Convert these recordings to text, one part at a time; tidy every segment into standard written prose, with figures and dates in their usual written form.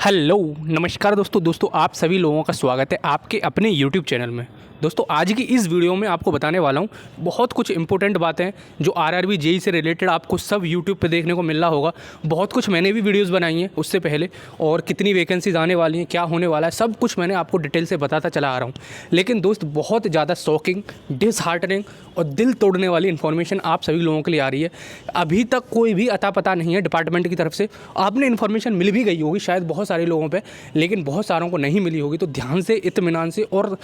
Hello नमस्कार दोस्तों आप सभी लोगों का स्वागत है आपके अपने यूट्यूब चैनल में। दोस्तों आज की इस वीडियो में आपको बताने वाला हूँ बहुत कुछ इंपॉर्टेंट बातें जो आरआरबी जेईई से रिलेटेड आपको सब यूट्यूब पे देखने को मिल रहा होगा। बहुत कुछ मैंने भी वीडियोस बनाई हैं उससे पहले, और कितनी वैकेंसीज आने वाली हैं, क्या होने वाला है, सब कुछ मैंने आपको डिटेल से बताता चला आ रहा हूँ। लेकिन दोस्त बहुत ज़्यादा शॉकिंग, डिसहार्टनिंग और दिल तोड़ने वाली इन्फॉर्मेशन आप सभी लोगों के लिए आ रही है। अभी तक कोई भी अता पता नहीं है डिपार्टमेंट की तरफ से। आपने इन्फॉर्मेशन मिल भी गई होगी शायद बहुत सारे लोगों पे, लेकिन बहुत सारों को नहीं मिली होगी। तो ध्यान से, इत्मीनान से और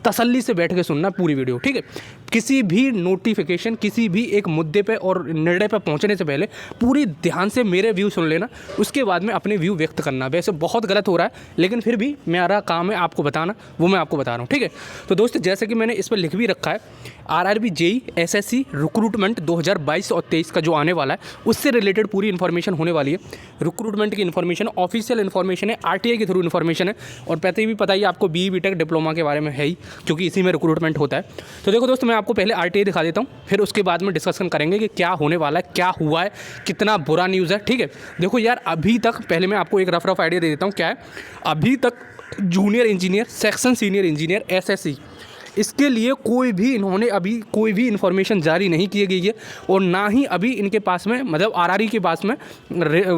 तसल्ली से बैठ के सुनना पूरी वीडियो, ठीक है। किसी भी नोटिफिकेशन, किसी भी एक मुद्दे पे और निर्णय पे पहुंचने से पहले पूरी ध्यान से मेरे व्यू सुन लेना, उसके बाद में अपने व्यू व्यक्त करना। वैसे बहुत गलत हो रहा है लेकिन फिर भी मेरा काम है आपको बताना, वो मैं आपको बता रहा हूँ, ठीक है। तो दोस्त जैसे कि मैंने इस पर लिख भी रखा है, आरआरबी जेईई एसएससी रिक्रूटमेंट 2022 और 23 का जो आने वाला है उससे रिलेटेड पूरी इन्फॉर्मेशन होने वाली है। रिक्रूटमेंट की इन्फॉर्मेशन ऑफिशियल इन्फॉर्मेशन है, आरटीआई के थ्रू इन्फॉर्मेशन है, और पहले भी पता ही आपको बीई बीटेक डिप्लोमा के बारे में है ही, क्योंकि इसी में रिक्रूटमेंट होता है। तो देखो दोस्त, मैं आपको पहले आरटीआई दिखा देता हूँ, फिर उसके बाद में डिस्कशन करेंगे कि क्या होने वाला है, क्या हुआ है, कितना बुरा न्यूज़ है, ठीक है। देखो यार, अभी तक पहले मैं आपको एक रफ आइडिया दे देता हूँ क्या है। अभी तक junior engineer, section senior engineer, SSC, इसके लिए इन्होंने अभी कोई भी इन्फॉर्मेशन जारी नहीं की गई है, और ना ही अभी इनके पास में, मतलब आरआरबी के पास में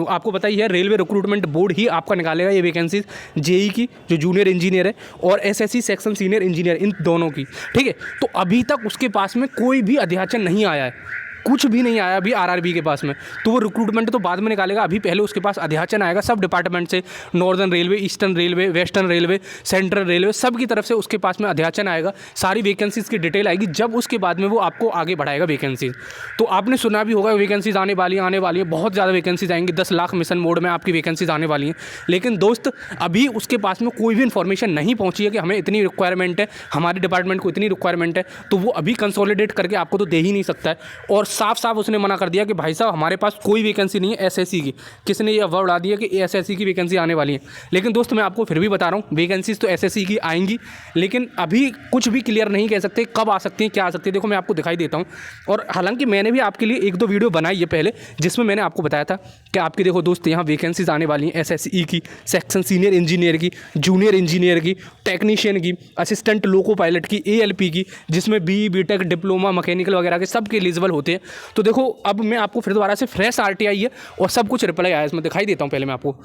आपको पता ही है, रेलवे रिक्रूटमेंट बोर्ड ही आपका निकालेगा ये वैकेंसीज जेईई की, जो जूनियर इंजीनियर है, और एसएससी सेक्शन सीनियर इंजीनियर, इन दोनों की, ठीक है। तो अभी तक उसके पास में कोई भी अध्याचन नहीं आया है, कुछ भी नहीं आया अभी आरआरबी के पास में। तो वो रिक्रूटमेंट तो बाद में निकालेगा, अभी पहले उसके पास अध्याचन आएगा सब डिपार्टमेंट से, northern railway, eastern railway, western railway, central railway, सब की तरफ से उसके पास में अध्याचन आएगा, सारी वैकेंसीज़ की डिटेल आएगी, जब उसके बाद में वो आपको आगे बढ़ाएगा वैकेंसीज। तो आपने सुना भी होगा वैकेंसीज आने वाली है, बहुत ज़्यादा वैकेंसीज आएंगी, 10 लाख मिशन मोड में आपकी वैकेंसीज आने वाली हैं। लेकिन दोस्त अभी उसके पास में कोई भी इन्फॉर्मेशन नहीं पहुँची है कि हमें इतनी रिक्वायरमेंट है, हमारे डिपार्टमेंट को इतनी रिक्वायरमेंट है, तो वो अभी कंसोलिडेट करके आपको तो दे ही नहीं सकता है। और साफ साफ उसने मना कर दिया कि भाई साहब हमारे पास कोई वैकेंसी नहीं है एसएससी की। किसने ये अफवाह उड़ा दिया कि एसएससी की वैकेंसी आने वाली है। लेकिन दोस्त मैं आपको फिर भी बता रहा हूँ, वैकेंसीज तो एसएससी की आएंगी, लेकिन अभी कुछ भी क्लियर नहीं कह सकते कब आ सकती हैं, क्या आ सकती है। देखो मैं आपको दिखाई देता हूँ, और हालांकि मैंने भी आपके लिए 1-2 वीडियो बनाई है पहले, जिसमें मैंने आपको बताया था कि आपकी देखो दोस्त यहाँ वैकेंसीज आने वाली हैं एसएससी की, सेक्शन सीनियर इंजीनियर की, जूनियर इंजीनियर की, टेक्नीशियन की, असिस्टेंट लोको पायलट की, एएलपी की, जिसमें बीई बीटेक डिप्लोमा मैकेनिकल वगैरह के सब के एलिजिबल होते हैं। तो देखो अब मैं आपको फिर दोबारा से फ्रेश आरटीआई है और सब कुछ रिप्लाई आया, इसमें दिखाई देता हूँ पहले मैं आपको।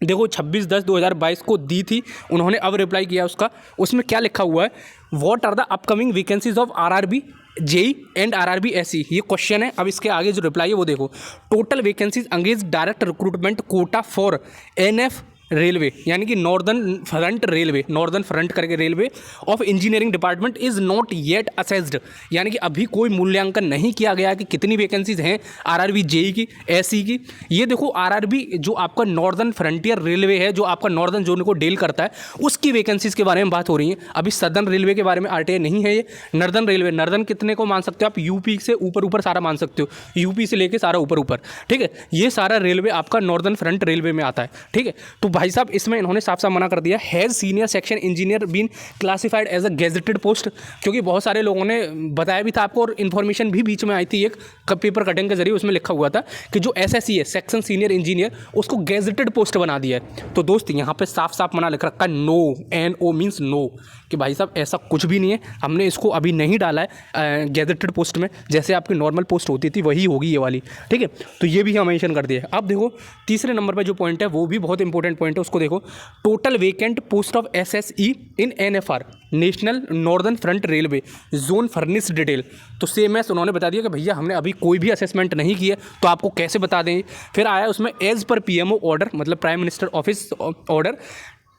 देखो 26/10/2022 को दी थी उन्होंने, अब रिप्लाई किया उसका। उसमें क्या लिखा हुआ है, what are the upcoming vacancies of RRB JEE and RRB SE, ये क्वेश्चन है। अब इसके आगे जो रिप्लाई है वो देखो, टोटल वैकेंसीज अंगेज direct recruitment quota for NF railway, यानी कि northern front railway, northern front करके railway of engineering department is not yet assessed, यानी कि अभी कोई मूल्यांकन नहीं किया गया कि कितनी वैकेंसीज हैं आरआरबी जेईई की, एसई की। ये देखो आरआरबी जो आपका नॉर्दर्न फ्रंटियर रेलवे है, जो आपका नॉर्दर्न जोन को डील करता है, उसकी वैकेंसीज के बारे में बात हो रही है। अभी सदर्न रेलवे के बारे में आरटीआई नहीं है। ये नॉर्दर्न रेलवे, नॉर्दर्न कितने को मान सकते हो आप, यूपी से ऊपर सारा मान सकते हो, यूपी से लेके सारा ऊपर, ठीक है। ये सारा रेलवे आपका नॉर्दर्न फ्रंट रेलवे में आता है, ठीक है। तो भाई साहब इसमें इन्होंने साफ साफ मना कर दिया, has senior section engineer been classified as a gazetted post, क्योंकि बहुत सारे लोगों ने बताया भी था आपको, और इन्फॉर्मेशन भी बीच में आई थी एक पेपर कटिंग के जरिए, उसमें लिखा हुआ था कि जो एसएससी है, सेक्शन सीनियर इंजीनियर, उसको गेजेटेड पोस्ट बना दिया है। तो दोस्त यहाँ पे साफ साफ मना लिख रखा है, नो, NO मीन्स नो, कि भाई साहब ऐसा कुछ भी नहीं है, हमने इसको अभी नहीं डाला है गेजेटेड पोस्ट में, जैसे आपकी नॉर्मल पोस्ट होती थी वही होगी ये वाली, ठीक है। तो ये भी हम मेंशन कर दिया है। अब देखो तीसरे नंबर पर जो पॉइंट है वो भी बहुत इंपॉर्टेंट पॉइंट है, उसको देखो, total vacant post of SSE in NFR, national northern front railway zone furnish detail. तो सेम एस उन्होंने बता दिया कि भैया हमने अभी कोई भी असेसमेंट नहीं किया, तो आपको कैसे बता दें। फिर आया उसमें एज पर पीएमओ ऑर्डर, मतलब prime minister office order,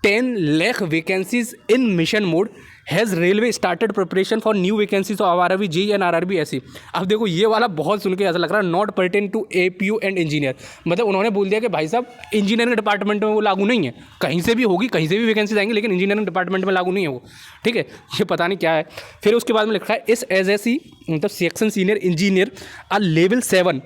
10 lakh vacancies in mission mode, has railway started preparation for new vacancies of RRB JEE and RRB SE. अब देखो ये वाला बहुत सुन के ऐसा लग रहा है, not pertain to APU and engineer, मतलब उन्होंने बोल दिया कि भाई साहब इंजीनियरिंग डिपार्टमेंट में वो लागू नहीं है, कहीं से भी होगी, कहीं से भी वैकेंसीज आएंगी, लेकिन इंजीनियरिंग डिपार्टमेंट में लागू नहीं है वो, ठीक है। ये पता नहीं क्या है। फिर उसके बाद में लिखा है, इस एसएससी मतलब सेक्शन सीनियर इंजीनियर आ लेवल 7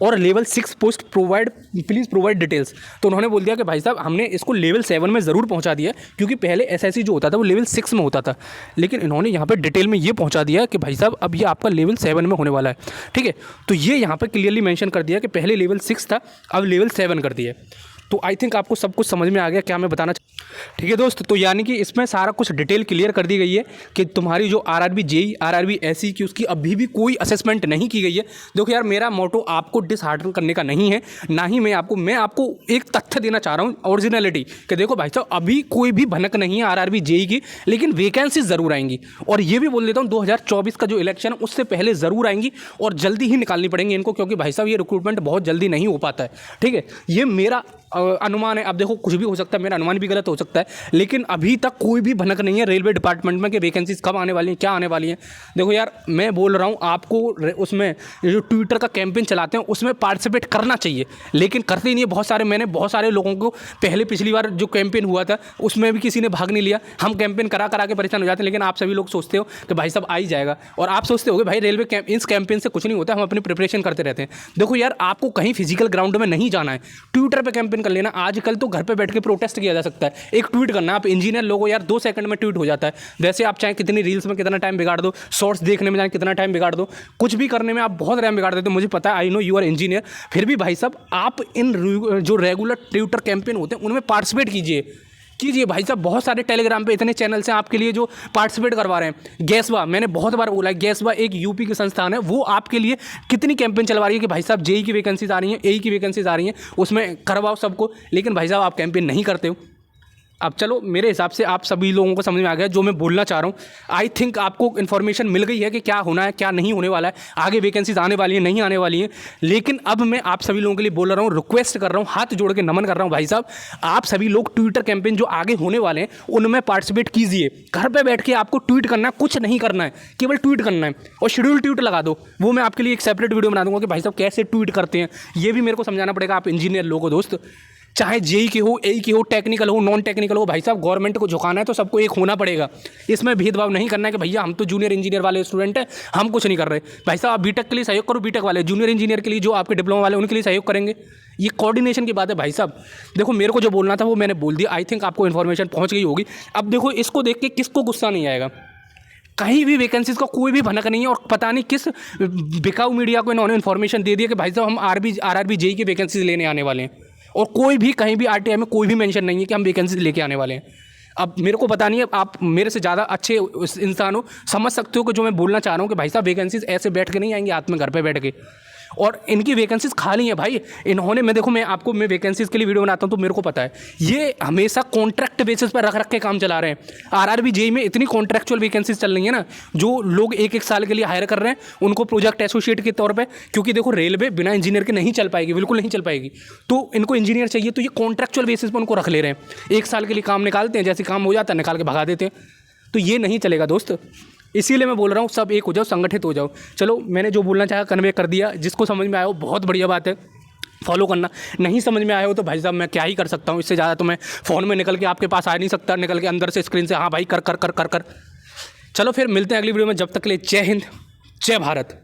और level 6 post please provide details. तो उन्होंने बोल दिया कि भाई साहब हमने इसको लेवल 7 में ज़रूर पहुंचा दिया, क्योंकि पहले एसएससी जो होता था वो लेवल 6 में होता था, लेकिन इन्होंने यहाँ पे डिटेल में ये पहुंचा दिया कि भाई साहब अब ये आपका लेवल 7 में होने वाला है, ठीक है। तो ये यहाँ पे क्लियरली मेंशन कर दिया कि पहले लेवल 6 था, अब लेवल 7 कर दिया है। तो आई थिंक आपको सब कुछ समझ में आ गया क्या मैं बताना ठीक है दोस्त। तो यानी कि इसमें सारा कुछ डिटेल क्लियर कर दी गई है कि तुम्हारी जो आरआरबी जेई आरआरबी एसई की उसकी अभी भी कोई असेसमेंट नहीं की गई है। देखो यार, मेरा मोटो आपको डिसहार्टन करने का नहीं है, ना ही मैं आपको एक तथ्य देना चाह रहा हूँ, ओरिजिनलिटी, कि देखो भाई साहब अभी कोई भी भनक नहीं है आरआरबी जेई की, लेकिन वैकेंसी ज़रूर आएंगी। और ये भी बोल देता हूँ 2024 का जो इलेक्शन है उससे पहले ज़रूर आएंगी और जल्दी ही निकालनी पड़ेंगी इनको, क्योंकि भाई साहब ये रिक्रूटमेंट बहुत जल्दी नहीं हो पाता है। ठीक है, ये मेरा अनुमान है। अब देखो कुछ भी हो सकता है, मेरा अनुमान भी गलत हो सकता है, लेकिन अभी तक कोई भी भनक नहीं है रेलवे डिपार्टमेंट में कि वैकेंसीज कब आने वाली हैं, क्या आने वाली हैं। देखो यार, मैं बोल रहा हूँ आपको, उसमें जो ट्विटर का कैंपेन चलाते हैं उसमें पार्टिसिपेट करना चाहिए, लेकिन करते ही नहीं है बहुत सारे। मैंने बहुत सारे लोगों को पिछली बार जो कैंपेन हुआ था उसमें भी किसी ने भाग नहीं लिया। हम कैंपेन करा के परेशान हो जाते हैं, लेकिन आप सभी लोग सोचते हो कि भाई साहब आ ही जाएगा, और आप सोचते हो भाई रेलवे इस कैंपेन से कुछ नहीं होता, हम अपनी प्रिपरेशन करते रहते हैं। देखो यार, आपको कहीं फिजिकल ग्राउंड में नहीं जाना है, ट्विटर पर कैंपेन कर लेना। आजकल तो घर पे बैठ के प्रोटेस्ट किया जा सकता है, एक ट्वीट करना। आप इंजीनियर लोगो यार 2 सेकंड में ट्वीट हो जाता है। वैसे आप चाहे कितनी रील्स में कितना टाइम बिगाड़ दो, शॉर्ट्स देखने में चाहे कितना टाइम बिगाड़ दो, कुछ भी करने में आप बहुत टाइम बिगाड़ देते हो, मुझे पता है, I know you are engineer. फिर भी भाई साहब आप इन जो रेगुलर ट्विटर कैंपेन होते हैं उनमें पार्टिसिपेट कीजिए भाई साहब। बहुत सारे टेलीग्राम पे इतने चैनल्स हैं आपके लिए जो पार्टिसिपेट करवा रहे हैं। गैसवा, मैंने बहुत बार बोला है, गैसवा एक यूपी की संस्थान है, वो आपके लिए कितनी कैंपेन चलवा रही है कि भाई साहब जेई की वैकेंसीज आ रही हैं, एई की वैकेंसीज आ रही हैं, उसमें करवाओ सबको। लेकिन भाई साहब आप कैंपेन नहीं करते हो। अब चलो, मेरे हिसाब से आप सभी लोगों को समझ में आ गया जो मैं बोलना चाह रहा हूँ। आई थिंक आपको इन्फॉर्मेशन मिल गई है कि क्या होना है, क्या नहीं होने वाला है, आगे वैकेंसीज आने वाली हैं, नहीं आने वाली हैं। लेकिन अब मैं आप सभी लोगों के लिए बोल रहा हूँ, रिक्वेस्ट कर रहा हूँ, हाथ जोड़ के नमन कर रहा हूँ भाई साहब, आप सभी लोग ट्विटर कैंपेन जो आगे होने वाले हैं उनमें पार्टिसिपेट कीजिए। घर पर बैठ के आपको ट्वीट करना है, कुछ नहीं करना है, केवल ट्वीट करना है और शेड्यूल ट्वीट लगा दो। वो मैं आपके लिए एक सेपरेट वीडियो बना दूंगा कि भाई साहब कैसे ट्वीट करते हैं, ये भी मेरे को समझाना पड़ेगा। आप इंजीनियर लोगों दोस्त, चाहे जेई की हो, एई की हो, टेक्निकल हो, नॉन टेक्निकल हो, भाई साहब गवर्नमेंट को झुकाना है तो सबको एक होना पड़ेगा। इसमें भेदभाव नहीं करना है कि भैया हम तो जूनियर इंजीनियर वाले स्टूडेंट हैं, हम कुछ नहीं कर रहे। भाई साहब आप बीटेक के लिए सहयोग करो, बीटेक वाले जूनियर इंजीनियर के लिए, जो आपके डिप्लोमा वाले उनके लिए सहयोग करेंगे। ये कोऑर्डिनेशन की बात है भाई साहब। देखो, मेरे को जो बोलना था वो मैंने बोल दिया। आई थिंक आपको इन्फॉर्मेशन पहुँच गई होगी। अब देखो, इसको देख के किसको गुस्सा नहीं आएगा? कहीं भी वैकेंसीज का कोई भी भनक नहीं है, और पता नहीं किस बिकाऊ मीडिया को इन्होंने इन्फॉर्मेशन दे दिया कि भाई साहब हम आरआरबी जेई की वैकेंसीज लेने आने वाले हैं, और कोई भी कहीं भी आरटीआई में कोई भी मेंशन नहीं है कि हम वैकेंसीज लेके आने वाले हैं। अब मेरे को पता नहीं है, आप मेरे से ज़्यादा अच्छे इंसान हो, समझ सकते हो कि जो मैं बोलना चाह रहा हूँ कि भाई साहब वैकेंसीज ऐसे बैठ के नहीं आएंगी हाथ में, घर पे बैठ के। और इनकी वैकेंसीज खाली हैं भाई। इन्होंने, मैं वैकेंसीज के लिए वीडियो बनाता हूँ तो मेरे को पता है, ये हमेशा कॉन्ट्रैक्ट बेसिस पर रख के काम चला रहे हैं। आरआरबी जेई में इतनी कॉन्ट्रैक्चुअल वैकेंसीज चल रही है ना, जो लोग 1-1 साल के लिए हायर कर रहे हैं उनको प्रोजेक्ट एसोसिएट के तौर पर, क्योंकि देखो रेलवे बिना इंजीनियर के नहीं चल पाएगी, बिल्कुल नहीं चल पाएगी। तो इनको इंजीनियर चाहिए, तो ये कॉन्ट्रैक्चुअल बेसिस पर उनको रख ले रहे हैं। 1 साल के लिए काम निकालते हैं, जैसे काम हो जाता है निकाल के भगा देते हैं। तो ये नहीं चलेगा दोस्त, इसीलिए मैं बोल रहा हूँ सब एक हो जाओ, संगठित हो जाओ। चलो, मैंने जो बोलना चाहा कन्वे कर दिया। जिसको समझ में आया हो बहुत बढ़िया बात है, फॉलो करना। नहीं समझ में आया हो तो भाई साहब मैं क्या ही कर सकता हूँ, इससे ज़्यादा तो मैं फ़ोन में निकल के आपके पास आ नहीं सकता, निकल के अंदर से स्क्रीन से हाँ भाई कर। चलो फिर मिलते हैं अगली वीडियो में, जब तक के लिए जय हिंद, जय भारत।